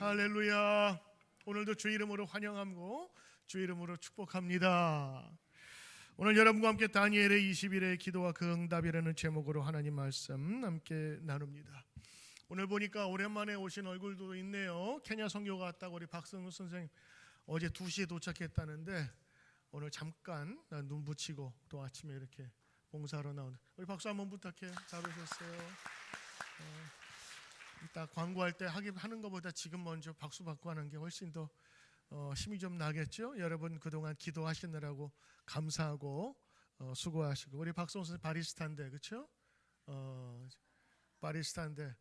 할렐루야. 오늘도 주 이름으로 환영하고 주 이름으로 축복합니다. 오늘 여러분과 함께 다니엘의 20일의 기도와 그 응답이라는 제목으로 하나님 말씀 함께 나눕니다. 오늘 보니까 오랜만에 오신 얼굴도 있네요. 케냐 선교가 왔다고 우리 박성우 선생님 어제 2시에 도착했다는데 오늘 잠깐 눈 붙이고 또 아침에 이렇게 봉사하러 나오는 우리 박수 한번 부탁해. 잘 오셨어요. 이따 광고할 때 하는 것보다 지금 먼저 박수 받고 하는 게 훨씬 더 힘이 좀 나겠죠. 여러분 그동안 기도하시느라고 감사하고 수고하시고 우리 박성호 선생님 바리스타인데 그렇죠? 바리스타인데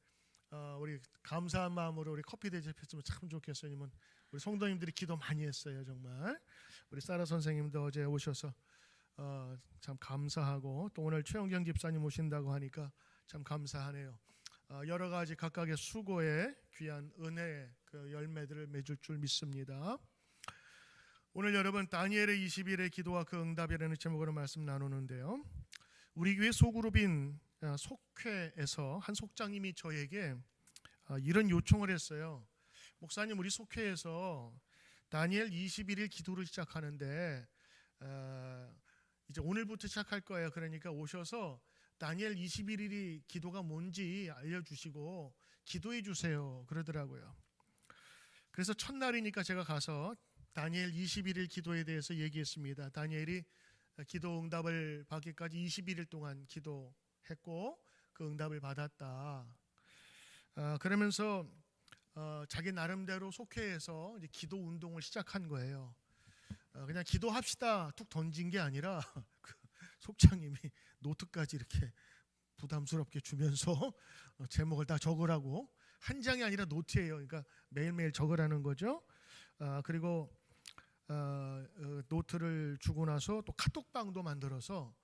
우리 감사한 마음으로 우리 커피 대접했으면 참 좋겠어요. 왜냐면 우리 성도님들이 기도 많이 했어요. 정말 우리 사라 선생님도 어제 오셔서 참 감사하고 또 오늘 최영경 집사님 오신다고 하니까 참 감사하네요. 여러 가지 각각의 수고에 귀한 은혜의 그 열매들을 맺을 줄 믿습니다. 오늘 여러분 다니엘의 20일의 기도와 그 응답이라는 제목으로 말씀 나누는데요. 우리 교회 소그룹인 속회에서 한 속장님이 저에게 이런 요청을 했어요. 목사님, 우리 속회에서 다니엘 21일 기도를 시작하는데 이제 오늘부터 시작할 거예요. 그러니까 오셔서 다니엘 21일이 기도가 뭔지 알려주시고 기도해 주세요 그러더라고요. 그래서 첫날이니까 제가 가서 다니엘 21일 기도에 대해서 얘기했습니다. 다니엘이 기도 응답을 받기까지 21일 동안 기도했고 그 응답을 받았다. 그러면서 자기 나름대로 속회에서 이제 기도 운동을 시작한 거예요. 그냥 기도합시다 툭 던진 게 아니라 속장님이 노트까지 이렇게 부담스럽게 주면서 제목을 다 적으라고, 한 장이 아니라 노트예요. 그러니까 매일매일 적으라는 거죠. 그리고 노트를 주고 나서 또 카톡방도 만들어서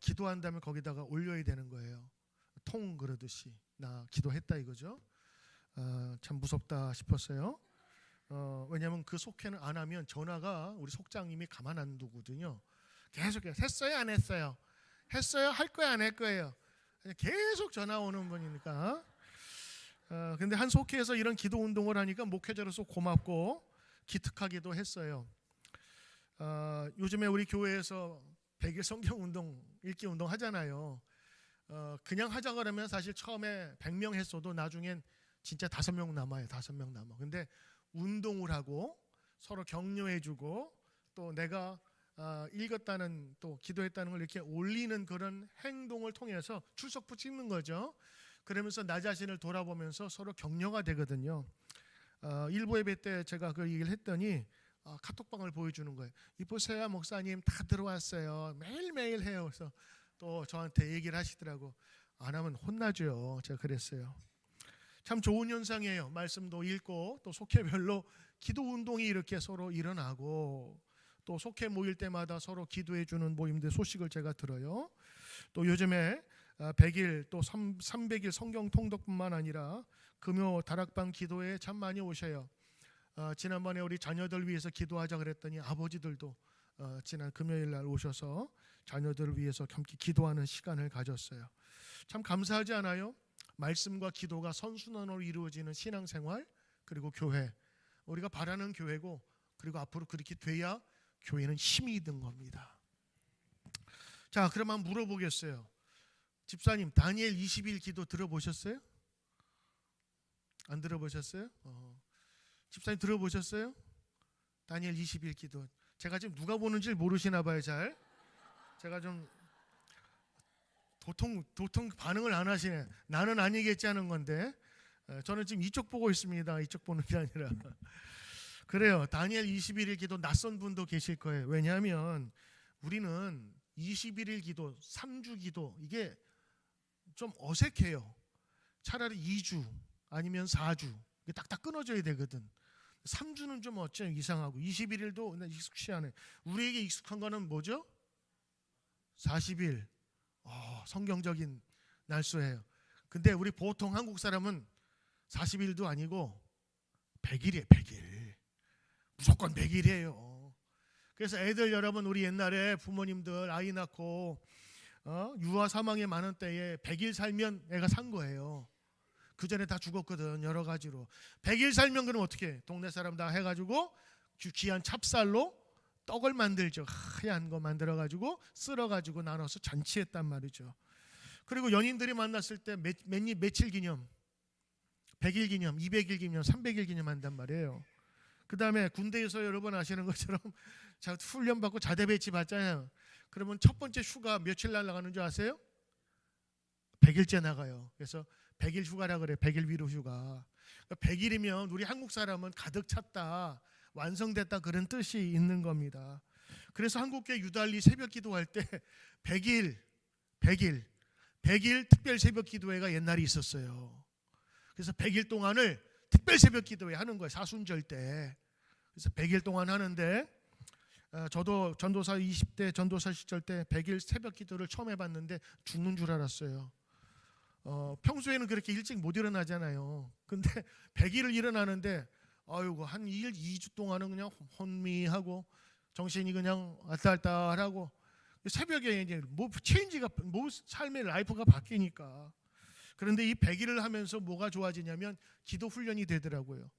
기도한다면 거기다가 올려야 되는 거예요. 통 그러듯이 나 기도했다 이거죠. 참 무섭다 싶었어요. 왜냐하면 그 속회는 안 하면 전화가 우리 속장님이 가만 안 두거든요. 계속 했어요 안 했어요? 했어요? 할 거예요 안 할 거예요? 계속 전화 오는 분이니까. 근데 한 속회에서 이런 기도 운동을 하니까 목회자로서 고맙고 기특하기도 했어요. 요즘에 우리 교회에서 100일 성경 운동, 읽기 운동 하잖아요. 그냥 하자 그러면 사실 처음에 100명 했어도 나중엔 진짜 5명 남아요. 5명 남아. 근데 운동을 하고 서로 격려해주고 또 내가 읽었다는 또 기도했다는 걸 이렇게 올리는 그런 행동을 통해서 출석부 찍는 거죠. 그러면서 나 자신을 돌아보면서 서로 격려가 되거든요. 일부 예배 때 제가 그 얘기를 했더니 카톡방을 보여주는 거예요. 이보세요 목사님 다 들어왔어요. 매일매일 해요. 그래서 또 저한테 얘기를 하시더라고. 안 하면 혼나죠. 제가 그랬어요. 참 좋은 현상이에요. 말씀도 읽고 또 속회별로 기도 운동이 이렇게 서로 일어나고 또 속회 모일 때마다 서로 기도해 주는 모임들 소식을 제가 들어요. 또 요즘에 100일 또 300일 성경 통독뿐만 아니라 금요 다락방 기도에 참 많이 오셔요. 지난번에 우리 자녀들 위해서 기도하자 그랬더니 아버지들도 지난 금요일 날 오셔서 자녀들을 위해서 함께 기도하는 시간을 가졌어요. 참 감사하지 않아요? 말씀과 기도가 선순환으로 이루어지는 신앙생활, 그리고 교회, 우리가 바라는 교회고, 그리고 앞으로 그렇게 돼야 교회는 힘이 있는 겁니다. 자, 그럼 한번 물어보겠어요. 집사님, 다니엘 20일 기도 들어보셨어요? 안 들어보셨어요? 집사님 들어보셨어요? 다니엘 20일 기도. 제가 지금 누가 보는지 모르시나 봐요. 잘. 제가 좀 도통 반응을 안 하시네. 나는 아니겠지 하는 건데 저는 지금 이쪽 보고 있습니다. 이쪽 보는 게 아니라. 그래요. 다니엘 21일 기도 낯선 분도 계실 거예요. 왜냐하면 우리는 21일 기도, 3주 기도 이게 좀 어색해요. 차라리 2주 아니면 4주 이게 딱딱 끊어져야 되거든. 3주는 좀 어째 이상하고 21일도 익숙치 않아요. 우리에게 익숙한 거는 뭐죠? 40일. 성경적인 날수예요. 근데 우리 보통 한국 사람은 40일도 아니고 100일이에요. 100일. 무조건 100일이에요. 그래서 애들 여러분, 우리 옛날에 부모님들 아이 낳고 유아 사망이 많은 때에 100일 살면 애가 산 거예요. 그 전에 다 죽었거든. 여러 가지로. 100일 살면 그럼 어떻게? 동네 사람 다 해가지고 귀한 찹쌀로 떡을 만들죠. 하얀 거 만들어가지고 쓸어가지고 나눠서 잔치했단 말이죠. 그리고 연인들이 만났을 때 며칠 기념, 100일 기념, 200일 기념, 300일 기념 한단 말이에요. 그 다음에 군대에서 여러분 아시는 것처럼 훈련받고 자대 배치 받잖아요. 그러면 첫 번째 휴가 며칠 날 나가는 줄 아세요? 100일째 나가요. 그래서 100일 휴가라 그래. 100일 위로 휴가. 100일이면 우리 한국 사람은 가득 찼다, 완성됐다, 그런 뜻이 있는 겁니다. 그래서 한국교회 유달리 새벽 기도할 때 100일 특별 새벽 기도회가 옛날에 있었어요. 그래서 100일 동안을 특별 새벽 기도회 하는 거예요. 사순절 때. 그래서 100일 동안 하는데 저도 전도사 20대 전도사 시절 때 100일 새벽 기도를 처음 해봤는데 죽는 줄 알았어요. 평소에는 그렇게 일찍 못 일어나잖아요. 근데 100일을 일어나는데 아이고 한 2주 동안은 그냥 혼미하고 정신이 그냥 알딸딸하고 새벽에 이제 삶의 라이프가 바뀌니까. 그런데 이 100일을 하면서 뭐가 좋아지냐면 기도 훈련이 되더라고요.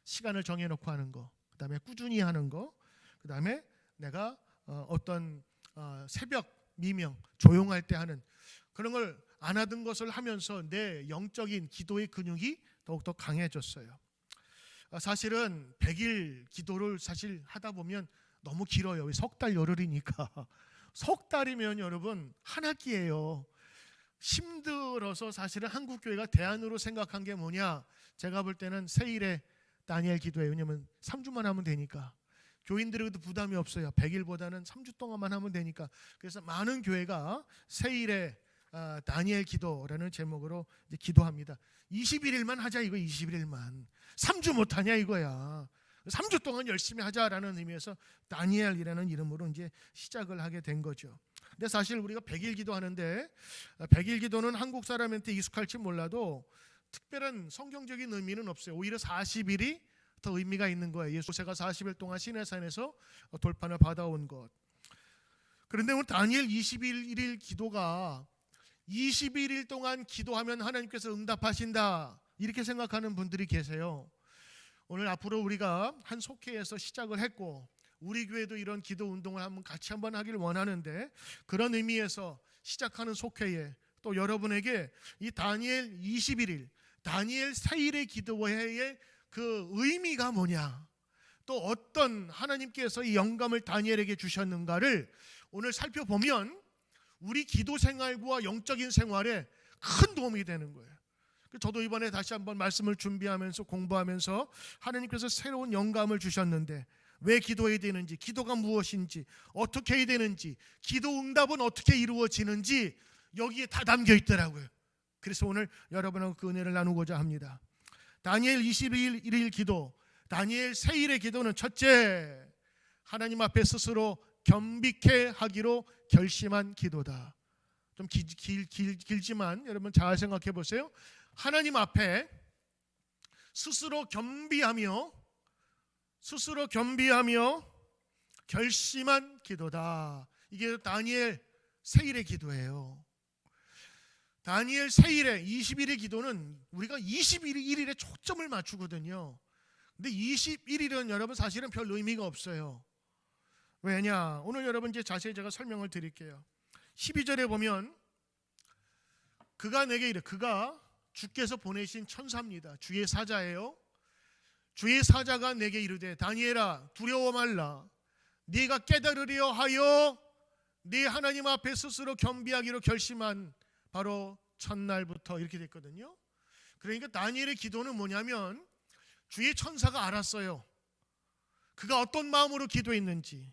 시간을 정해놓고 하는 거, 그 다음에 꾸준히 하는 거, 그 다음에 내가 어떤 새벽 미명 조용할 때 하는 그런 걸 안 하던 것을 하면서 내 영적인 기도의 근육이 더욱더 강해졌어요. 사실은 100일 기도를 사실 하다 보면 너무 길어요. 석 달 열흘이니까. 석 달이면 여러분 한 학기예요. 힘들어서 사실은 한국교회가 대안으로 생각한 게 뭐냐, 제가 볼 때는 세일에 다니엘 기도예요. 왜냐면 3주만 하면 되니까 교인들에게도 부담이 없어요. 100일보다는 3주 동안만 하면 되니까. 그래서 많은 교회가 세일에 다니엘 기도라는 제목으로 이제 기도합니다. 21일만 하자 이거. 21일만 3주 못하냐 이거야. 3주 동안 열심히 하자라는 의미에서 다니엘이라는 이름으로 이제 시작을 하게 된 거죠. 근데 사실 우리가 100일 기도하는데 100일 기도는 한국 사람한테 익숙할지 몰라도 특별한 성경적인 의미는 없어요. 오히려 40일이 더 의미가 있는 거예요. 모세가 40일 동안 시내산에서 돌판을 받아온 것. 그런데 오늘 다니엘 21일 기도가 21일 동안 기도하면 하나님께서 응답하신다 이렇게 생각하는 분들이 계세요. 오늘 앞으로 우리가 한 속회에서 시작을 했고 우리 교회도 이런 기도 운동을 같이 한번 하길 원하는데, 그런 의미에서 시작하는 속회에 또 여러분에게 이 다니엘 21일 다니엘 세일의 기도회의 그 의미가 뭐냐, 또 어떤 하나님께서 이 영감을 다니엘에게 주셨는가를 오늘 살펴보면 우리 기도 생활과 영적인 생활에 큰 도움이 되는 거예요. 저도 이번에 다시 한번 말씀을 준비하면서 공부하면서 하나님께서 새로운 영감을 주셨는데 왜 기도해야 되는지, 기도가 무엇인지, 어떻게 해야 되는지, 기도 응답은 어떻게 이루어지는지 여기에 다 담겨 있더라고요. 그래서 오늘 여러분하고 그 은혜를 나누고자 합니다. 다니엘 21일 기도, 다니엘 세일의 기도는 첫째, 하나님 앞에 스스로 겸비케 하기로 결심한 기도다. 좀 길지만 여러분 잘 생각해 보세요. 하나님 앞에 스스로 겸비하며 결심한 기도다. 이게 다니엘 세일의 기도예요. 다니엘 세일의 21일 기도는 우리가 21일에 초점을 맞추거든요. 근데 21일은 여러분 사실은 별 의미가 없어요. 왜냐? 오늘 여러분 이제 자세히 제가 설명을 드릴게요. 12절에 보면 그가 내게 이르, 그가 주께서 보내신 천사입니다. 주의 사자예요. 주의 사자가 내게 이르되 다니엘아 두려워 말라. 네가 깨달으려 하여 네 하나님 앞에 스스로 겸비하기로 결심한 바로 첫날부터, 이렇게 됐거든요. 그러니까 다니엘의 기도는 뭐냐면 주의 천사가 알았어요. 그가 어떤 마음으로 기도했는지,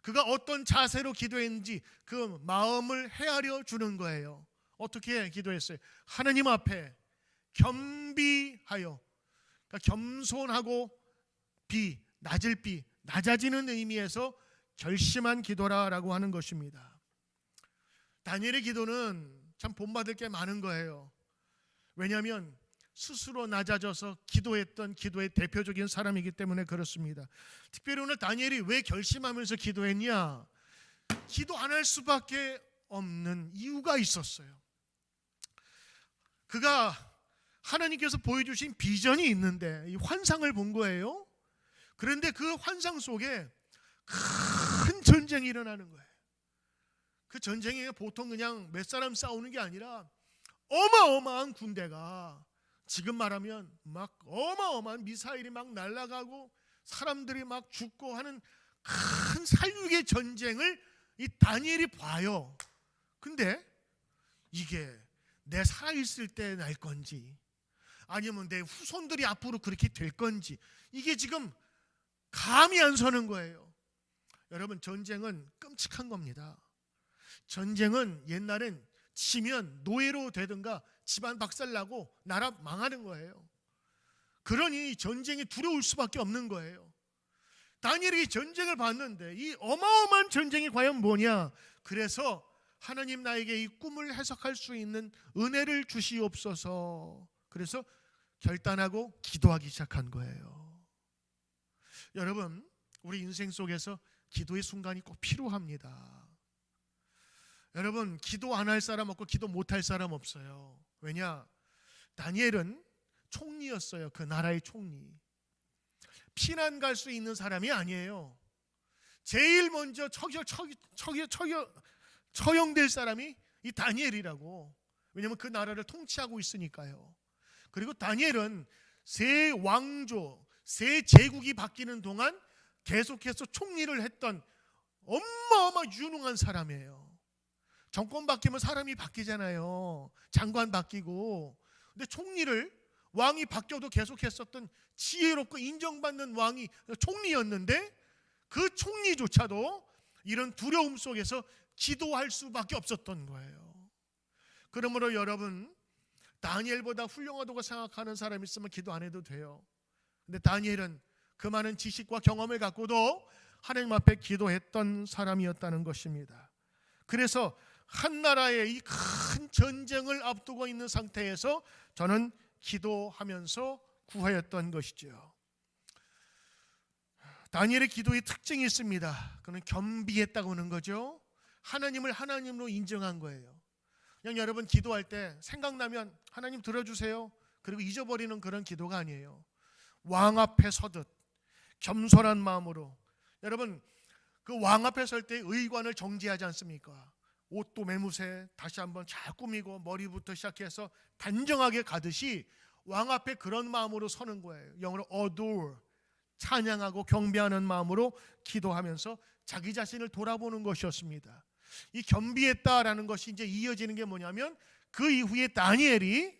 그가 어떤 자세로 기도했는지 그 마음을 헤아려 주는 거예요. 어떻게 기도했어요? 하나님 앞에 겸비하여, 그러니까 겸손하고 낮아지는 의미에서 결심한 기도라라고 하는 것입니다. 다니엘의 기도는 참 본받을 게 많은 거예요. 왜냐하면 스스로 낮아져서 기도했던 기도의 대표적인 사람이기 때문에 그렇습니다. 특별히 오늘 다니엘이 왜 결심하면서 기도했냐? 기도 안 할 수밖에 없는 이유가 있었어요. 그가 하나님께서 보여주신 비전이 있는데 이 환상을 본 거예요. 그런데 그 환상 속에 큰 전쟁이 일어나는 거예요. 그 전쟁이 보통 그냥 몇 사람 싸우는 게 아니라 어마어마한 군대가, 지금 말하면 막 어마어마한 미사일이 막 날아가고 사람들이 막 죽고 하는 큰 살육의 전쟁을 이 다니엘이 봐요. 근데 이게 내 살아있을 때 날 건지 아니면 내 후손들이 앞으로 그렇게 될 건지 이게 지금 감이 안 서는 거예요. 여러분, 전쟁은 끔찍한 겁니다. 전쟁은 옛날엔 치면 노예로 되든가 집안 박살나고 나라 망하는 거예요. 그러니 전쟁이 두려울 수밖에 없는 거예요. 다니엘이 전쟁을 봤는데 이 어마어마한 전쟁이 과연 뭐냐? 그래서 하나님 나에게 이 꿈을 해석할 수 있는 은혜를 주시옵소서. 그래서 결단하고 기도하기 시작한 거예요. 여러분, 우리 인생 속에서 기도의 순간이 꼭 필요합니다. 여러분, 기도 안 할 사람 없고 기도 못 할 사람 없어요. 왜냐? 다니엘은 총리였어요. 그 나라의 총리. 피난 갈 수 있는 사람이 아니에요. 제일 먼저 처형될 사람이 이 다니엘이라고. 왜냐하면 그 나라를 통치하고 있으니까요. 그리고 다니엘은 세 왕조, 세 제국이 바뀌는 동안 계속해서 총리를 했던 어마어마 유능한 사람이에요. 정권 바뀌면 사람이 바뀌잖아요. 장관 바뀌고. 근데 왕이 바뀌어도 계속했었던 지혜롭고 인정받는 왕이 총리였는데 그 총리조차도 이런 두려움 속에서 기도할 수밖에 없었던 거예요. 그러므로 여러분, 다니엘보다 훌륭하다고 생각하는 사람이 있으면 기도 안 해도 돼요. 근데 다니엘은 그 많은 지식과 경험을 갖고도 하나님 앞에 기도했던 사람이었다는 것입니다. 그래서 한 나라의 이 큰 전쟁을 앞두고 있는 상태에서 저는 기도하면서 구하였던 것이죠. 다니엘의 기도의 특징이 있습니다. 그는 겸비했다고 하는 거죠. 하나님을 하나님으로 인정한 거예요. 그냥 여러분 기도할 때 생각나면 하나님 들어주세요 그리고 잊어버리는 그런 기도가 아니에요. 왕 앞에 서듯 겸손한 마음으로. 여러분, 그 왕 앞에 설 때 의관을 정지하지 않습니까? 옷도 매무새 다시 한번 잘 꾸미고 머리부터 시작해서 단정하게 가듯이 왕 앞에 그런 마음으로 서는 거예요. 영어로 adore, 찬양하고 경배하는 마음으로 기도하면서 자기 자신을 돌아보는 것이었습니다. 이 겸비했다라는 것이 이제 이어지는 게 뭐냐면 그 이후에 다니엘이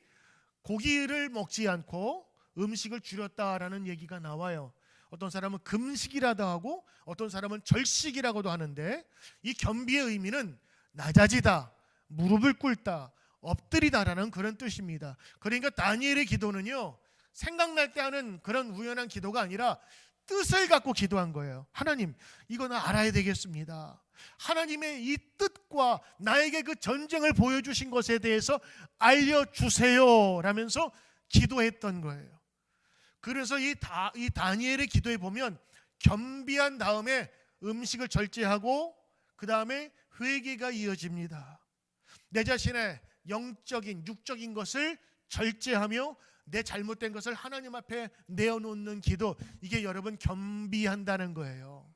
고기를 먹지 않고 음식을 줄였다라는 얘기가 나와요. 어떤 사람은 금식이라도 하고 어떤 사람은 절식이라고도 하는데 이 겸비의 의미는 낮아지다, 무릎을 꿇다, 엎드리다라는 그런 뜻입니다. 그러니까 다니엘의 기도는요, 생각날 때 하는 그런 우연한 기도가 아니라 뜻을 갖고 기도한 거예요. 하나님, 이거는 알아야 되겠습니다. 하나님의 이 뜻과 나에게 그 전쟁을 보여주신 것에 대해서 알려주세요 라면서 기도했던 거예요. 그래서 이 다니엘의 기도에 보면 겸비한 다음에 음식을 절제하고 그 다음에 회개가 이어집니다. 내 자신의 영적인 육적인 것을 절제하며 내 잘못된 것을 하나님 앞에 내어놓는 기도, 이게 여러분 겸비한다는 거예요.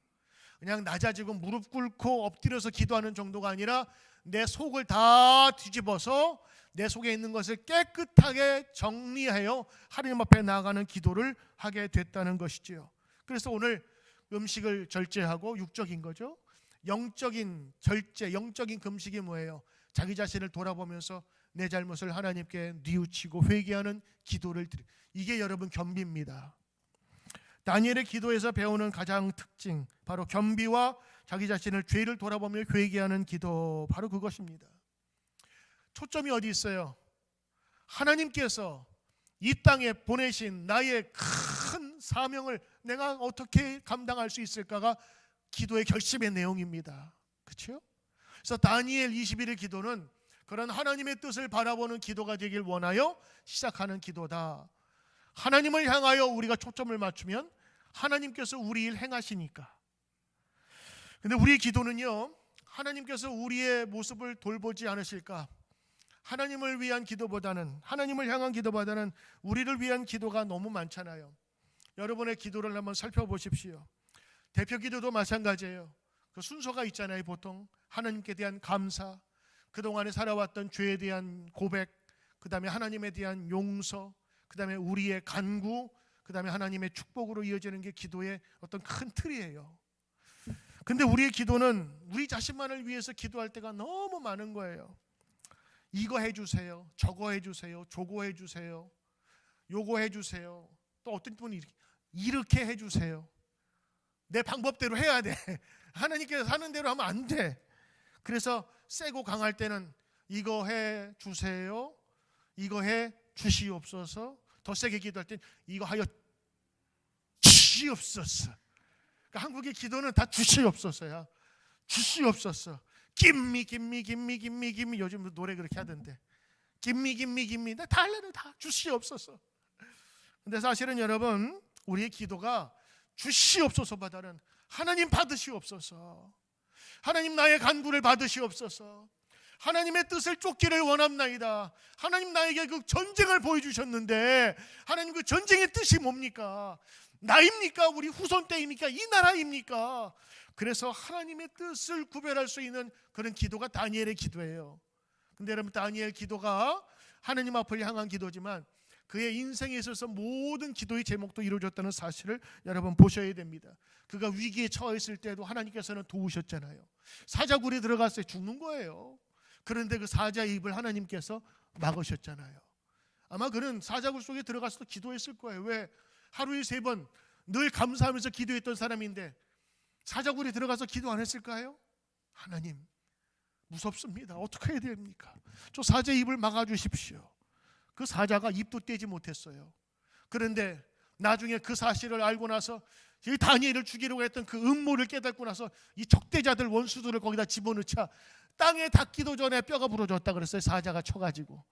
그냥 낮아지고 무릎 꿇고 엎드려서 기도하는 정도가 아니라 내 속을 다 뒤집어서 내 속에 있는 것을 깨끗하게 정리하여 하나님 앞에 나아가는 기도를 하게 됐다는 것이지요. 그래서 오늘 음식을 절제하고 육적인 거죠. 영적인 절제, 영적인 금식이 뭐예요? 자기 자신을 돌아보면서 내 잘못을 하나님께 뉘우치고 회개하는 기도를 이게 여러분 겸비입니다. 다니엘의 기도에서 배우는 가장 특징, 바로 겸비와 자기 자신을 죄를 돌아보며 회개하는 기도, 바로 그것입니다. 초점이 어디 있어요? 하나님께서 이 땅에 보내신 나의 큰 사명을 내가 어떻게 감당할 수 있을까가 기도의 결심의 내용입니다. 그렇죠? 그래서 다니엘 21일 기도는 그런 하나님의 뜻을 바라보는 기도가 되길 원하여 시작하는 기도다. 하나님을 향하여 우리가 초점을 맞추면 하나님께서 우리 일 행하시니까. 근데 우리의 기도는요, 하나님께서 우리의 모습을 돌보지 않으실까? 하나님을 위한 기도보다는, 하나님을 향한 기도보다는 우리를 위한 기도가 너무 많잖아요. 여러분의 기도를 한번 살펴보십시오. 대표 기도도 마찬가지예요. 그 순서가 있잖아요. 보통 하나님께 대한 감사, 그동안에 살아왔던 죄에 대한 고백, 그 다음에 하나님에 대한 용서, 그 다음에 우리의 간구, 그 다음에 하나님의 축복으로 이어지는 게 기도의 어떤 큰 틀이에요. 근데 우리의 기도는 우리 자신만을 위해서 기도할 때가 너무 많은 거예요. 이거 해주세요, 저거 해주세요, 저거 해주세요, 요거 해주세요. 또 어떤 분이 이렇게 해주세요. 내 방법대로 해야 돼. 하나님께서 하는 대로 하면 안 돼. 그래서 세고 강할 때는 이거 해 주세요, 이거 해 주시옵소서. 더 세게 기도할 때는 이거 하여 주시옵소서. 그러니까 한국의 기도는 다 주시옵소서야. 주시옵소서. 김미 요즘 노래 그렇게 하던데. 김미 다 할래는 다 주시옵소서. 근데 사실은 여러분, 우리의 기도가 주시옵소서보다는 하나님 받으시옵소서, 하나님 나의 간구를 받으시옵소서, 하나님의 뜻을 쫓기를 원합나이다. 하나님 나에게 그 전쟁을 보여주셨는데 하나님 그 전쟁의 뜻이 뭡니까? 나입니까? 우리 후손 때입니까? 이 나라입니까? 그래서 하나님의 뜻을 구별할 수 있는 그런 기도가 다니엘의 기도예요. 근데 여러분, 다니엘 기도가 하나님 앞을 향한 기도지만 그의 인생에 있어서 모든 기도의 제목도 이루어졌다는 사실을 여러분 보셔야 됩니다. 그가 위기에 처했을 때도 하나님께서는 도우셨잖아요. 사자굴에 들어갔을 때 죽는 거예요. 그런데 그 사자의 입을 하나님께서 막으셨잖아요. 아마 그는 사자굴 속에 들어가서도 기도했을 거예요. 왜? 하루에 3번 늘 감사하면서 기도했던 사람인데 사자굴에 들어가서 기도 안 했을까요? 하나님, 무섭습니다. 어떻게 해야 됩니까? 저 사자의 입을 막아주십시오. 그 사자가 입도 떼지 못했어요. 그런데 나중에 그 사실을 알고 나서 이 다니엘을 죽이려고 했던 그 음모를 깨닫고 나서 이 적대자들, 원수들을 거기다 집어넣자 땅에 닿기도 전에 뼈가 부러졌다 그랬어요. 사자가 쳐가지고.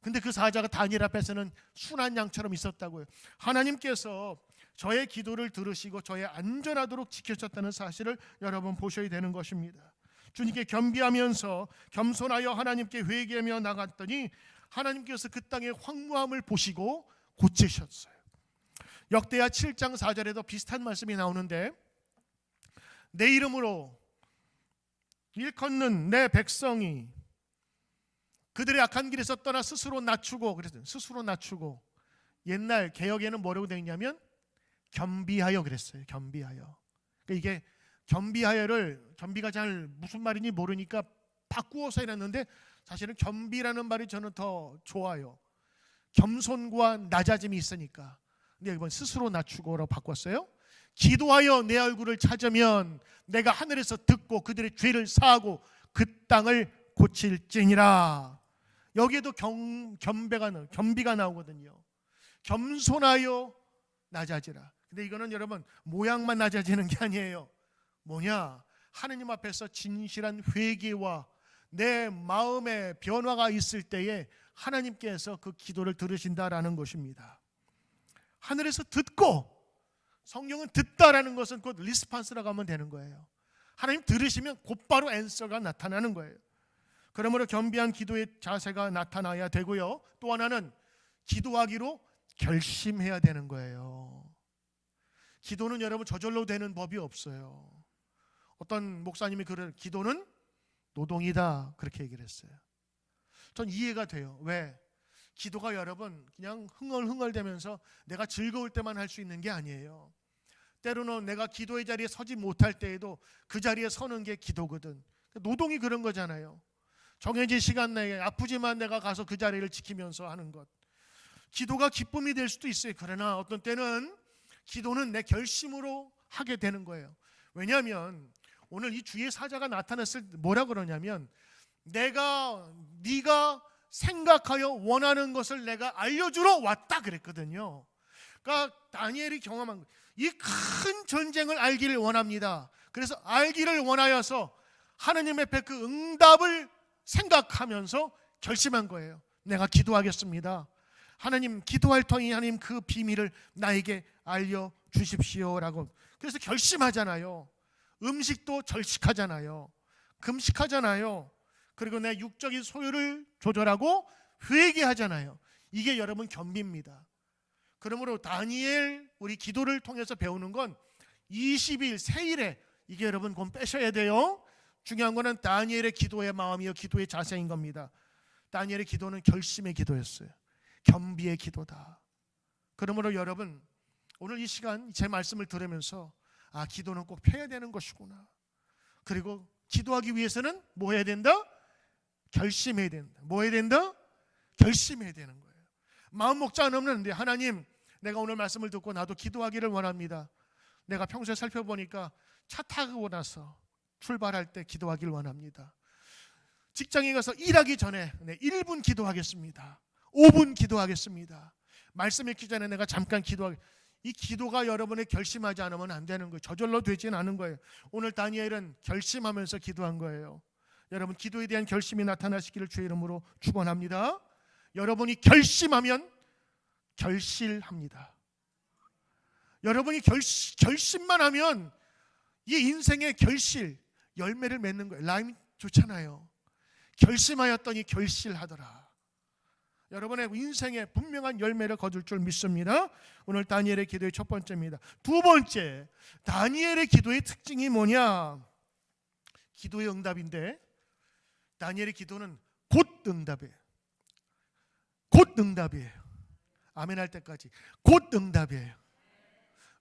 근데 그 사자가 다니엘 앞에서는 순한 양처럼 있었다고요. 하나님께서 저의 기도를 들으시고 저의 안전하도록 지켜주셨다는 사실을 여러분 보셔야 되는 것입니다. 주님께 겸비하면서 겸손하여 하나님께 회개하며 나갔더니 하나님께서 그 땅의 황무함을 보시고 고치셨어요. 역대하 7장 4절에도 비슷한 말씀이 나오는데, 내 이름으로 일컫는 내 백성이 그들의 악한 길에서 떠나 스스로 낮추고, 그랬어요. 스스로 낮추고. 옛날 개역에는 뭐라고 되어 있냐면 겸비하여 그랬어요. 겸비하여. 그러니까 이게 겸비가 잘 무슨 말인지 모르니까 바꾸어서 해놨는데 사실은 겸비라는 말이 저는 더 좋아요. 겸손과 낮아짐이 있으니까. 근데 이번 스스로 낮추고라고 바꿨어요. 기도하여 내 얼굴을 찾으면 내가 하늘에서 듣고 그들의 죄를 사하고 그 땅을 고칠지니라. 여기에도 겸비가 나오거든요. 겸손하여 낮아지라. 근데 이거는 여러분 모양만 낮아지는 게 아니에요. 뭐냐? 하느님 앞에서 진실한 회개와 내 마음의 변화가 있을 때에 하나님께서 그 기도를 들으신다라는 것입니다. 하늘에서 듣고, 성경은 듣다라는 것은 곧 리스판스라고 하면 되는 거예요. 하나님 들으시면 곧바로 앤서가 나타나는 거예요. 그러므로 겸비한 기도의 자세가 나타나야 되고요. 또 하나는 기도하기로 결심해야 되는 거예요. 기도는 여러분 저절로 되는 법이 없어요. 어떤 목사님이 기도는 노동이다 그렇게 얘기를 했어요. 전 이해가 돼요. 왜? 기도가 여러분 그냥 흥얼흥얼대면서 내가 즐거울 때만 할 수 있는 게 아니에요. 때로는 내가 기도의 자리에 서지 못할 때에도 그 자리에 서는 게 기도거든. 노동이 그런 거잖아요. 정해진 시간 내에 아프지만 내가 가서 그 자리를 지키면서 하는 것. 기도가 기쁨이 될 수도 있어요. 그러나 어떤 때는 기도는 내 결심으로 하게 되는 거예요. 왜냐하면 오늘 이 주의 사자가 나타났을 때 뭐라 그러냐면, 네가 생각하여 원하는 것을 내가 알려주러 왔다 그랬거든요. 그러니까 다니엘이 경험한 이 큰 전쟁을 알기를 원합니다. 그래서 알기를 원하여서 하느님 앞에 그 응답을 생각하면서 결심한 거예요. 내가 기도하겠습니다. 하나님, 기도할 터니 하나님 그 비밀을 나에게 알려주십시오라고. 그래서 결심하잖아요. 음식도 절식하잖아요. 금식하잖아요. 그리고 내 육적인 소유를 조절하고 회개하잖아요. 이게 여러분 겸비입니다. 그러므로 다니엘 우리 기도를 통해서 배우는 건 20일 세일에 이게 여러분 곧 빼셔야 돼요. 중요한 거는 다니엘의 기도의 마음이요 기도의 자세인 겁니다. 다니엘의 기도는 결심의 기도였어요. 겸비의 기도다. 그러므로 여러분 오늘 이 시간 제 말씀을 들으면서 기도는 꼭 펴야 되는 것이구나. 그리고 기도하기 위해서는 뭐 해야 된다? 결심해야 된다. 뭐 해야 된다? 결심해야 되는 거예요. 마음 먹지 않으면 하나님 내가 오늘 말씀을 듣고 나도 기도하기를 원합니다. 내가 평소에 살펴보니까 차 타고 나서 출발할 때 기도하기를 원합니다. 직장에 가서 일하기 전에 1분 기도하겠습니다. 5분 기도하겠습니다. 말씀 읽기 전에 내가 잠깐 이 기도가 여러분의 결심하지 않으면 안 되는 거예요. 저절로 되지는 않은 거예요. 오늘 다니엘은 결심하면서 기도한 거예요. 여러분 기도에 대한 결심이 나타나시기를 주의 이름으로 축원합니다. 여러분이 결심하면 결실합니다. 여러분이 결심만 하면 이 인생의 결실 열매를 맺는 거예요. 라임 좋잖아요. 결심하였더니 결실하더라. 여러분의 인생에 분명한 열매를 거둘 줄 믿습니다. 오늘 다니엘의 기도의 첫 번째입니다. 두 번째, 다니엘의 기도의 특징이 뭐냐? 기도의 응답인데 다니엘의 기도는 곧 응답이에요. 곧 응답이에요. 아멘 할 때까지 곧 응답이에요.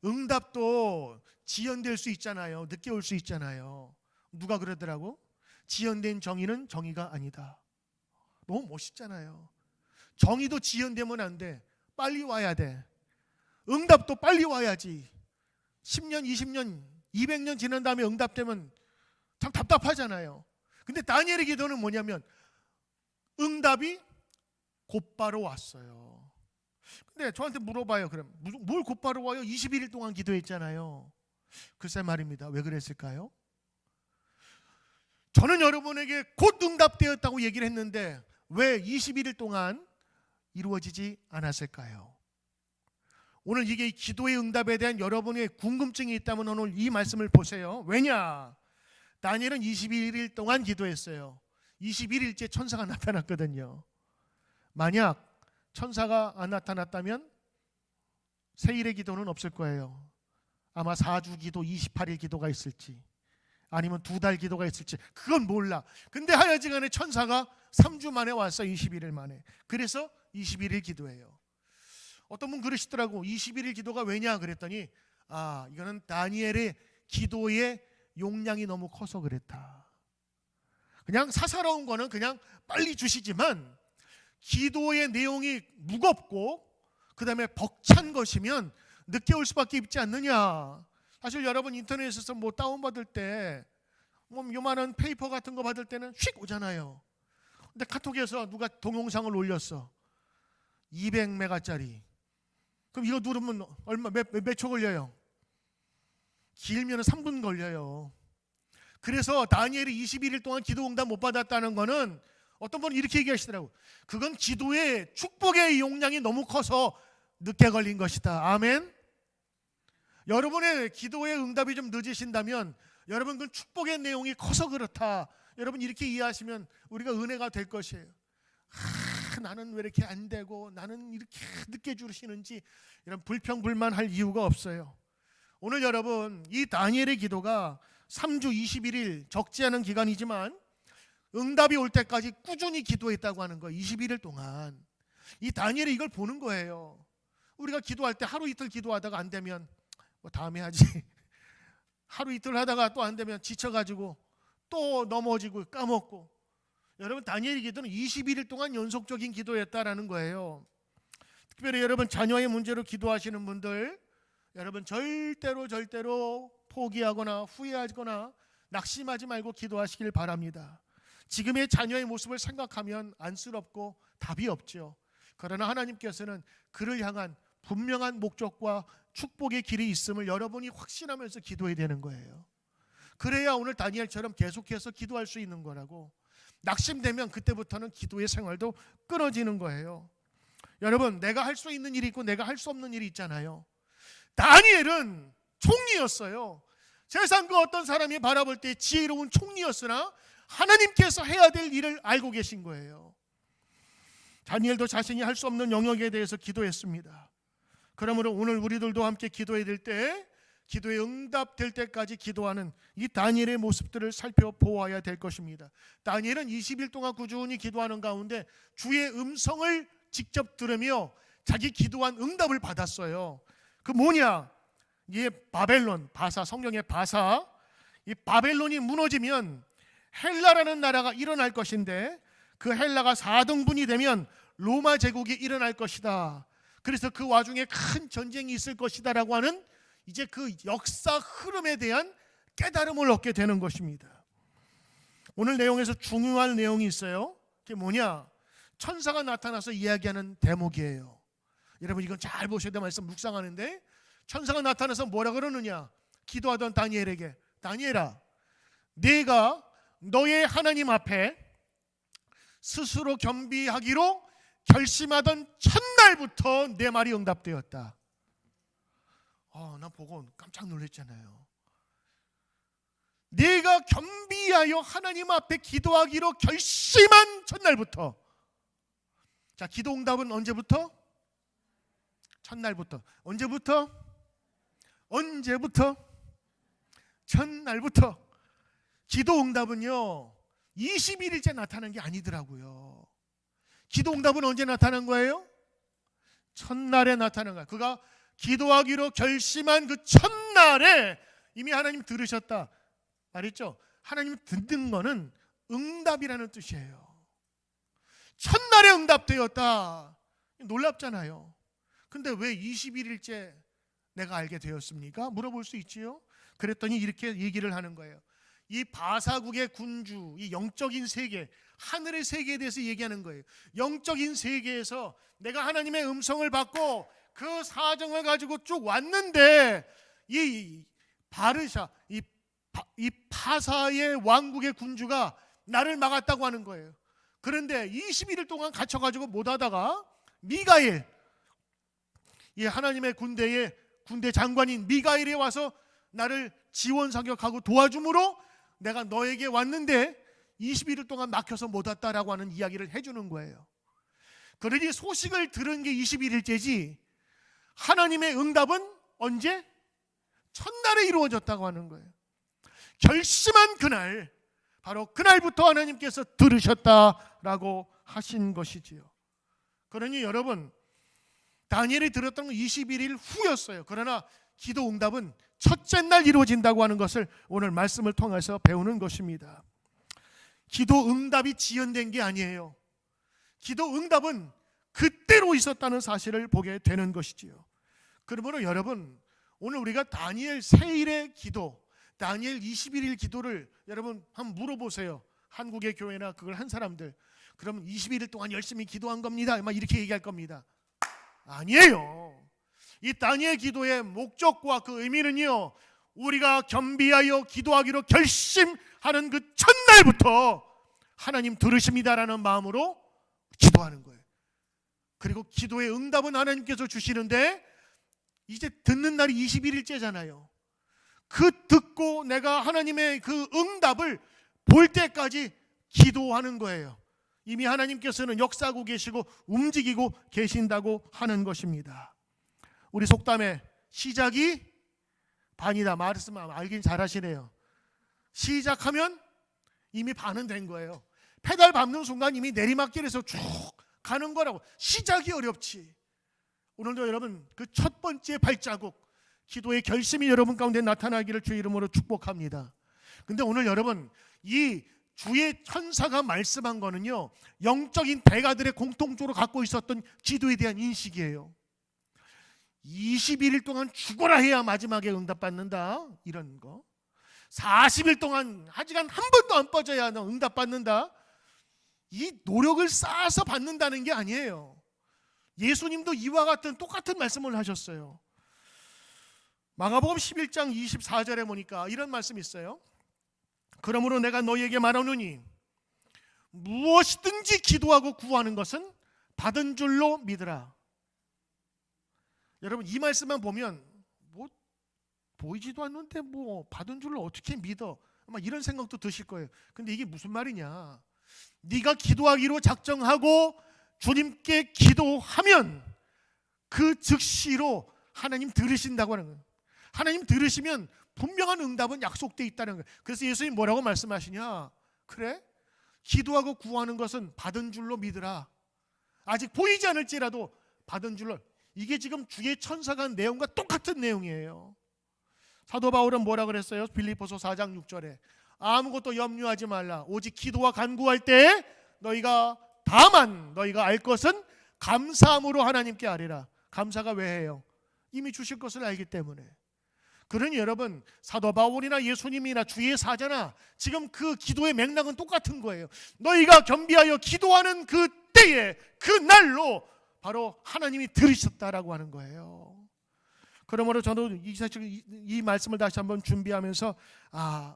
응답도 지연될 수 있잖아요. 늦게 올 수 있잖아요. 누가 그러더라고? 지연된 정의는 정의가 아니다. 너무 멋있잖아요. 정의도 지연되면 안 돼. 빨리 와야 돼. 응답도 빨리 와야지. 10년, 20년, 200년 지난 다음에 응답되면 참 답답하잖아요. 근데 다니엘의 기도는 뭐냐면 응답이 곧바로 왔어요. 근데 저한테 물어봐요. 그럼 뭘 곧바로 와요? 21일 동안 기도했잖아요. 글쎄 말입니다. 왜 그랬을까요? 저는 여러분에게 곧 응답되었다고 얘기를 했는데 왜 21일 동안 이루어지지 않았을까요? 오늘 이게 기도의 응답에 대한 여러분의 궁금증이 있다면 오늘 이 말씀을 보세요. 왜냐? 다니엘은 21일 동안 기도했어요. 21일째 천사가 나타났거든요. 만약 천사가 안 나타났다면 세일의 기도는 없을 거예요. 아마 4주 기도, 28일 기도가 있을지 아니면 2달 기도가 있을지 그건 몰라. 근데 하여지간에 천사가 3주 만에 왔어요. 21일 만에. 그래서 21일 기도예요. 어떤 분 그러시더라고. 21일 기도가 왜냐 그랬더니 이거는 다니엘의 기도의 용량이 너무 커서 그랬다. 그냥 사사로운 거는 그냥 빨리 주시지만 기도의 내용이 무겁고 그 다음에 벅찬 것이면 늦게 올 수밖에 없지 않느냐. 사실 여러분 인터넷에서 뭐 다운받을 때 요만한 페이퍼 같은 거 받을 때는 휙 오잖아요. 근데 카톡에서 누가 동영상을 올렸어. 200메가짜리. 그럼 이거 누르면 얼마 몇 초 걸려요? 길면 3분 걸려요. 그래서 다니엘이 21일 동안 기도 응답 못 받았다는 거는 어떤 분은 이렇게 얘기하시더라고. 그건 기도의 축복의 용량이 너무 커서 늦게 걸린 것이다. 아멘. 여러분의 기도의 응답이 좀 늦으신다면 여러분 그 축복의 내용이 커서 그렇다. 여러분 이렇게 이해하시면 우리가 은혜가 될 것이에요. 나는 왜 이렇게 안 되고 나는 이렇게 늦게 주시는지 이런 불평불만할 이유가 없어요. 오늘 여러분 이 다니엘의 기도가 3주 21일 적지 않은 기간이지만 응답이 올 때까지 꾸준히 기도했다고 하는 거예요. 21일 동안. 이 다니엘이 이걸 보는 거예요. 우리가 기도할 때 하루 이틀 기도하다가 안 되면 다음에 하지. 하루 이틀 하다가 또 안 되면 지쳐가지고 또 넘어지고 까먹고. 여러분 다니엘의 기도는 21일 동안 연속적인 기도였다라는 거예요. 특별히 여러분 자녀의 문제로 기도하시는 분들 여러분 절대로 포기하거나 후회하거나 낙심하지 말고 기도하시길 바랍니다. 지금의 자녀의 모습을 생각하면 안쓰럽고 답이 없죠. 그러나 하나님께서는 그를 향한 분명한 목적과 축복의 길이 있음을 여러분이 확신하면서 기도해야 되는 거예요. 그래야 오늘 다니엘처럼 계속해서 기도할 수 있는 거라고. 낙심되면 그때부터는 기도의 생활도 끊어지는 거예요. 여러분 내가 할 수 있는 일이 있고 내가 할 수 없는 일이 있잖아요. 다니엘은 총리였어요. 세상 그 어떤 사람이 바라볼 때 지혜로운 총리였으나 하나님께서 해야 될 일을 알고 계신 거예요. 다니엘도 자신이 할 수 없는 영역에 대해서 기도했습니다. 그러므로 오늘 우리들도 함께 기도해야 될 때, 기도에 응답될 때까지 기도하는 이 다니엘의 모습들을 살펴보아야 될 것입니다. 다니엘은 20일 동안 꾸준히 기도하는 가운데 주의 음성을 직접 들으며 자기 기도한 응답을 받았어요. 그 뭐냐? 이게 바벨론, 바사, 성경의 바사, 이 바벨론이 무너지면 헬라라는 나라가 일어날 것인데 그 헬라가 4등분이 되면 로마 제국이 일어날 것이다. 그래서 그 와중에 큰 전쟁이 있을 것이다 라고 하는 이제 그 역사 흐름에 대한 깨달음을 얻게 되는 것입니다. 오늘 내용에서 중요한 내용이 있어요. 그게 뭐냐? 천사가 나타나서 이야기하는 대목이에요. 여러분 이건 잘 보셔야 될 말씀 묵상하는데, 천사가 나타나서 뭐라 그러느냐? 기도하던 다니엘에게, 다니엘아, 네가 너의 하나님 앞에 스스로 겸비하기로 결심하던 첫날부터 내 말이 응답되었다. 나 보고 깜짝 놀랐잖아요. 네가 겸비하여 하나님 앞에 기도하기로 결심한 첫날부터. 자, 기도 응답은 언제부터? 첫날부터. 언제부터? 첫날부터. 기도 응답은요 21일째 나타난 게 아니더라고요. 기도 응답은 언제 나타난 거예요? 첫날에 나타난 거예요. 그가 기도하기로 결심한 그 첫날에 이미 하나님 들으셨다 말했죠. 하나님 듣는 거는 응답이라는 뜻이에요. 첫날에 응답되었다. 놀랍잖아요. 근데 왜 21일째 내가 알게 되었습니까? 물어볼 수 있지요. 그랬더니 이렇게 얘기를 하는 거예요. 이 바사국의 군주, 이 영적인 세계, 하늘의 세계에 대해서 얘기하는 거예요. 영적인 세계에서 내가 하나님의 음성을 받고 그 사정을 가지고 쭉 왔는데 이 바르샤, 이 파사의 왕국의 군주가 나를 막았다고 하는 거예요. 그런데 21일 동안 갇혀가지고 못하다가 미가엘, 이 하나님의 군대 장관인 미가엘이 와서 나를 지원 사격하고 도와줌으로 내가 너에게 왔는데 21일 동안 막혀서 못 왔다라고 하는 이야기를 해주는 거예요. 그러니 소식을 들은 게 21일째지 하나님의 응답은 언제? 첫날에 이루어졌다고 하는 거예요. 결심한 그날, 바로 그날부터 하나님께서 들으셨다라고 하신 것이지요. 그러니 여러분, 다니엘이 들었던 건 21일 후였어요. 그러나 기도 응답은 첫째 날 이루어진다고 하는 것을 오늘 말씀을 통해서 배우는 것입니다. 기도 응답이 지연된 게 아니에요. 기도 응답은 그때로 있었다는 사실을 보게 되는 것이지요. 그러므로 여러분, 오늘 우리가 다니엘 세일의 기도, 다니엘 21일 기도를 여러분 한번 물어보세요. 한국의 교회나 그걸 한 사람들. 그러면 21일 동안 열심히 기도한 겁니다. 막 이렇게 얘기할 겁니다. 아니에요. 이 다니엘 기도의 목적과 그 의미는요, 우리가 겸비하여 기도하기로 결심하는 그 첫날부터 하나님 들으십니다라는 마음으로 기도하는 거예요. 그리고 기도의 응답은 하나님께서 주시는데 이제 듣는 날이 21일째잖아요. 그 듣고 내가 하나님의 그 응답을 볼 때까지 기도하는 거예요. 이미 하나님께서는 역사하고 계시고 움직이고 계신다고 하는 것입니다. 우리 속담에 시작이 반이다. 말씀하면 알긴 잘하시네요. 시작하면 이미 반은 된 거예요. 페달 밟는 순간 이미 내리막길에서 쭉 가는 거라고. 시작이 어렵지. 오늘도 여러분 그 첫 번째 발자국, 기도의 결심이 여러분 가운데 나타나기를 주의 이름으로 축복합니다. 근데 오늘 여러분 이 주의 천사가 말씀한 거는요, 영적인 대가들의 공통적으로 갖고 있었던 기도에 대한 인식이에요. 21일 동안 죽어라 해야 마지막에 응답받는다, 이런 거. 40일 동안 하지간 한 번도 안 빠져야 너 응답받는다. 이 노력을 쌓아서 받는다는 게 아니에요. 예수님도 이와 같은 똑같은 말씀을 하셨어요. 마가복음 11장 24절에 보니까 이런 말씀이 있어요. 그러므로 내가 너희에게 말하노니 무엇이든지 기도하고 구하는 것은 받은 줄로 믿으라. 여러분 이 말씀만 보면 뭐 보이지도 않는데 뭐 받은 줄로 어떻게 믿어? 아마 이런 생각도 드실 거예요. 근데 이게 무슨 말이냐? 네가 기도하기로 작정하고 주님께 기도하면 그 즉시로 하나님 들으신다고 하는 거예요. 하나님 들으시면 분명한 응답은 약속되어 있다는 거예요. 그래서 예수님 뭐라고 말씀하시냐? 그래? 기도하고 구하는 것은 받은 줄로 믿으라. 아직 보이지 않을지라도 받은 줄로. 이게 지금 주의 천사가 한 내용과 똑같은 내용이에요. 사도 바울은 뭐라 그랬어요? 빌립보서 4장 6절에 아무것도 염려하지 말라. 오직 기도와 간구할 때 너희가 다만 너희가 알 것은 감사함으로 하나님께 아뢰라. 감사가 왜 해요? 이미 주실 것을 알기 때문에. 그러니 여러분, 사도 바울이나 예수님이나 주의 사자나 지금 그 기도의 맥락은 똑같은 거예요. 너희가 겸비하여 기도하는 그 때에, 그 날로 바로 하나님이 들으셨다라고 하는 거예요. 그러므로 저도 이 말씀을 다시 한번 준비하면서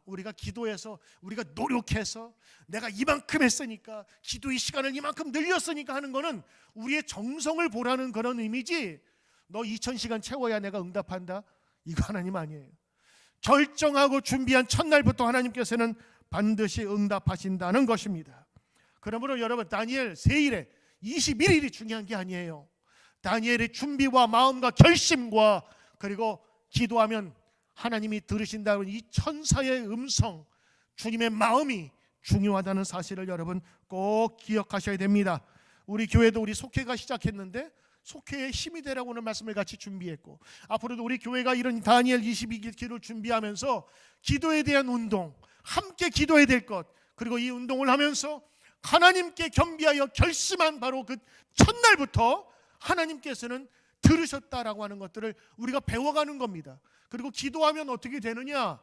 우리가 기도해서, 우리가 노력해서 내가 이만큼 했으니까, 기도의 시간을 이만큼 늘렸으니까 하는 거는 우리의 정성을 보라는 그런 의미지, 너 2000시간 채워야 내가 응답한다, 이거 하나님 아니에요. 결정하고 준비한 첫날부터 하나님께서는 반드시 응답하신다는 것입니다. 그러므로 여러분, 다니엘 세일에 21일이 중요한 게 아니에요. 다니엘의 준비와 마음과 결심과 그리고 기도하면 하나님이 들으신다는 이 천사의 음성, 주님의 마음이 중요하다는 사실을 여러분 꼭 기억하셔야 됩니다. 우리 교회도 우리 속회가 시작했는데 속회의 힘이 되라고 하는 말씀을 같이 준비했고, 앞으로도 우리 교회가 이런 다니엘 22기 기도를 준비하면서 기도에 대한 운동, 함께 기도해야 될 것, 그리고 이 운동을 하면서 하나님께 겸비하여 결심한 바로 그 첫날부터 하나님께서는 들으셨다라고 하는 것들을 우리가 배워가는 겁니다. 그리고 기도하면 어떻게 되느냐?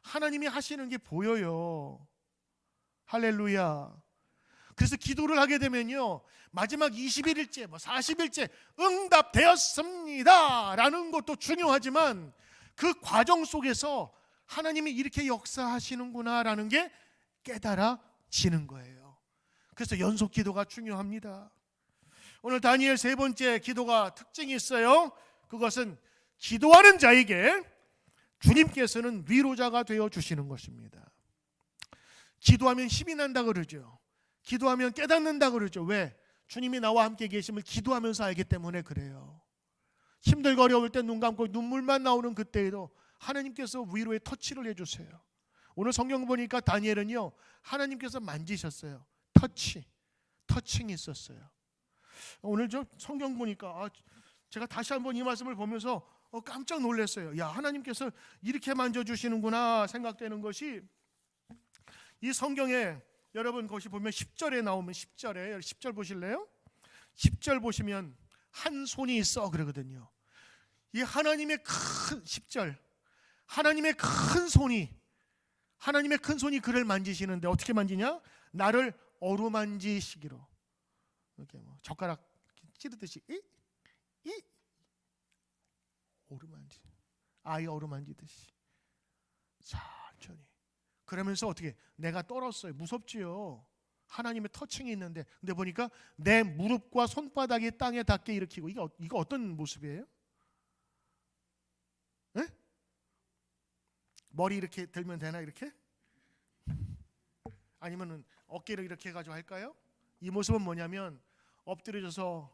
하나님이 하시는 게 보여요. 할렐루야. 그래서 기도를 하게 되면요, 마지막 21일째, 40일째 응답되었습니다 라는 것도 중요하지만 그 과정 속에서 하나님이 이렇게 역사하시는구나 라는 게 깨달아지는 거예요. 그래서 연속 기도가 중요합니다. 오늘 다니엘 세 번째 기도가 특징이 있어요. 그것은 기도하는 자에게 주님께서는 위로자가 되어 주시는 것입니다. 기도하면 힘이 난다 그러죠. 기도하면 깨닫는다 그러죠. 왜? 주님이 나와 함께 계심을 기도하면서 알기 때문에 그래요. 힘들고 어려울 때 눈 감고 눈물만 나오는 그때에도 하나님께서 위로의 터치를 해주세요. 오늘 성경 보니까 다니엘은요, 하나님께서 만지셨어요. 터칭이 있었어요. 오늘 저 성경 보니까 제가 다시 한번 이 말씀을 보면서 깜짝 놀랐어요. 야, 하나님께서 이렇게 만져주시는구나 생각되는 것이, 이 성경에 여러분 것이 보면 10절에 나오면 10절 보실래요? 10절 보시면 한 손이 있어 그러거든요. 이 하나님의 큰 10절, 하나님의 큰 손이 그를 만지시는데 어떻게 만지냐? 나를 어루만지시기로, 이렇게 젓가락 찌르듯이 아이 어루만지듯이 천천히. 그러면서 어떻게? 내가 떨었어요. 무섭지요. 하나님의 터칭이 있는데, 근데 보니까 내 무릎과 손바닥이 땅에 닿게 일으키고, 이거 어떤 모습이에요? 네? 머리 이렇게 들면 되나? 이렇게? 아니면은 어깨를 이렇게 해가지고 할까요? 이 모습은 뭐냐면 엎드려져서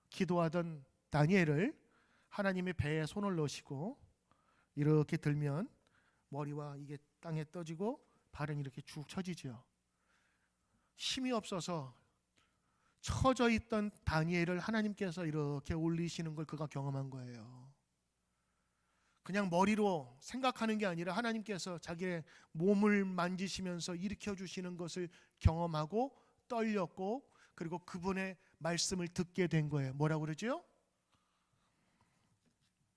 기도하던 다니엘을 하나님의 배에 손을 넣으시고 이렇게 들면 머리와 이게 땅에 떠지고 발은 이렇게 쭉 처지죠. 힘이 없어서 처져 있던 다니엘을 하나님께서 이렇게 올리시는 걸 그가 경험한 거예요. 그냥 머리로 생각하는 게 아니라 하나님께서 자기의 몸을 만지시면서 일으켜 주시는 것을 경험하고 떨렸고, 그리고 그분의 말씀을 듣게 된 거예요. 뭐라고 그러죠?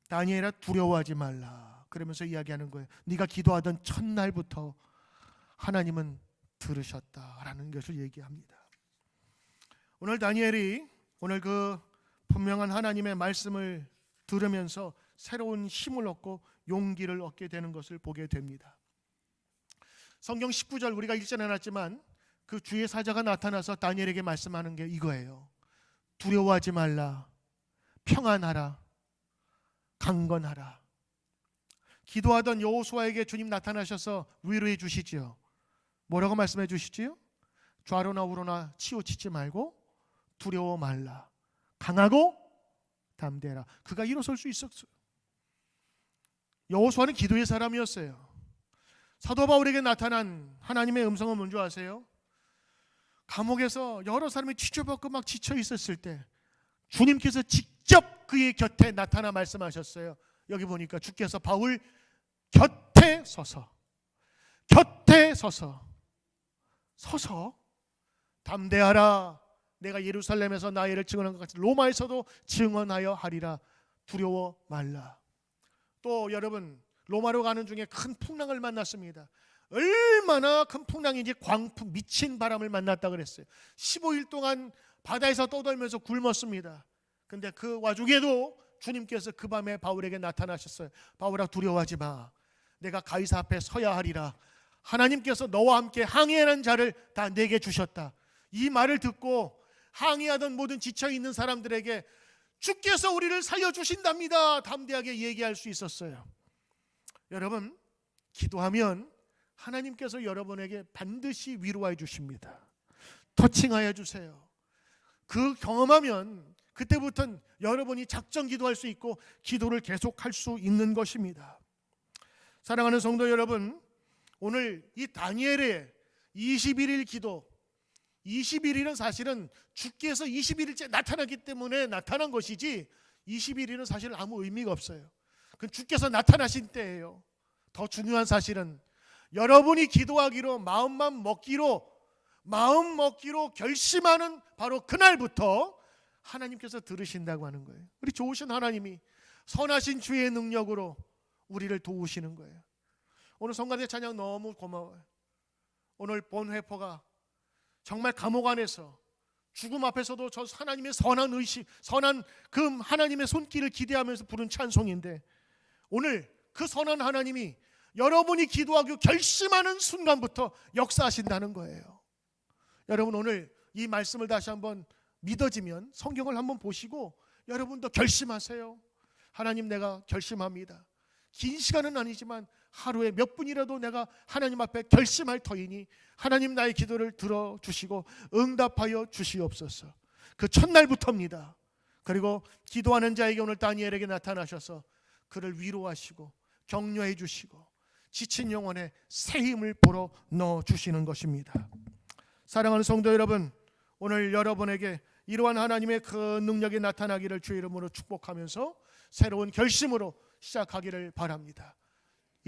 다니엘아, 두려워하지 말라. 그러면서 이야기하는 거예요. 네가 기도하던 첫날부터 하나님은 들으셨다라는 것을 얘기합니다. 오늘 다니엘이 오늘 그 분명한 하나님의 말씀을 들으면서 새로운 힘을 얻고 용기를 얻게 되는 것을 보게 됩니다. 성경 19절 우리가 읽지 않았지만 그 주의 사자가 나타나서 다니엘에게 말씀하는 게 이거예요. 두려워하지 말라. 평안하라. 강건하라. 기도하던 여호수아에게 주님 나타나셔서 위로해 주시지요. 뭐라고 말씀해 주시지요? 좌로나 우로나 치우치지 말고 두려워 말라. 강하고 담대하라. 그가 일어설 수 있었어요. 여호수아는 기도의 사람이었어요. 사도 바울에게 나타난 하나님의 음성은 뭔지 아세요? 감옥에서 여러 사람이 뒤져받고 막 지쳐 있었을 때 주님께서 직접 그의 곁에 나타나 말씀하셨어요. 여기 보니까 주께서 바울 곁에 서서 담대하라. 내가 예루살렘에서 나의 일을 증언한 것 같이 로마에서도 증언하여 하리라. 두려워 말라. 또 여러분, 로마로 가는 중에 큰 풍랑을 만났습니다. 얼마나 큰 풍랑인지, 광풍, 미친 바람을 만났다 그랬어요. 15일 동안 바다에서 떠돌면서 굶었습니다. 근데 그 와중에도 주님께서 그 밤에 바울에게 나타나셨어요. 바울아, 두려워하지 마. 내가 가이사 앞에 서야 하리라. 하나님께서 너와 함께 항해하는 자를 다 내게 주셨다. 이 말을 듣고 항해하던 모든 지쳐있는 사람들에게 주께서 우리를 살려주신답니다. 담대하게 얘기할 수 있었어요. 여러분, 기도하면 하나님께서 여러분에게 반드시 위로해 주십니다. 터칭하여 주세요. 그 경험하면 그때부터는 여러분이 작정 기도할 수 있고 기도를 계속할 수 있는 것입니다. 사랑하는 성도 여러분, 오늘 이 다니엘의 21일 기도, 21일은 사실은 주께서 21일째 나타나기 때문에 나타난 것이지 21일은 사실 아무 의미가 없어요. 그건 주께서 나타나신 때예요. 더 중요한 사실은 여러분이 기도하기로 마음 먹기로 결심하는 바로 그날부터 하나님께서 들으신다고 하는 거예요. 우리 좋으신 하나님이 선하신 주의 능력으로 우리를 도우시는 거예요. 오늘 성가대 찬양 너무 고마워요. 오늘 본 회포가 정말 감옥 안에서 죽음 앞에서도 저 하나님의 선한 의식, 선한 그 하나님의 손길을 기대하면서 부른 찬송인데, 오늘 그 선한 하나님이 여러분이 기도하기로 결심하는 순간부터 역사하신다는 거예요. 여러분, 오늘 이 말씀을 다시 한번 믿어지면 성경을 한번 보시고 여러분도 결심하세요. 하나님, 내가 결심합니다. 긴 시간은 아니지만 하루에 몇 분이라도 내가 하나님 앞에 결심할 터이니 하나님 나의 기도를 들어주시고 응답하여 주시옵소서. 그 첫날부터입니다. 그리고 기도하는 자에게 오늘 다니엘에게 나타나셔서 그를 위로하시고 격려해 주시고 지친 영혼에 새 힘을 불어 넣어주시는 것입니다. 사랑하는 성도 여러분, 오늘 여러분에게 이러한 하나님의 그 능력이 나타나기를 주의 이름으로 축복하면서 새로운 결심으로 시작하기를 바랍니다.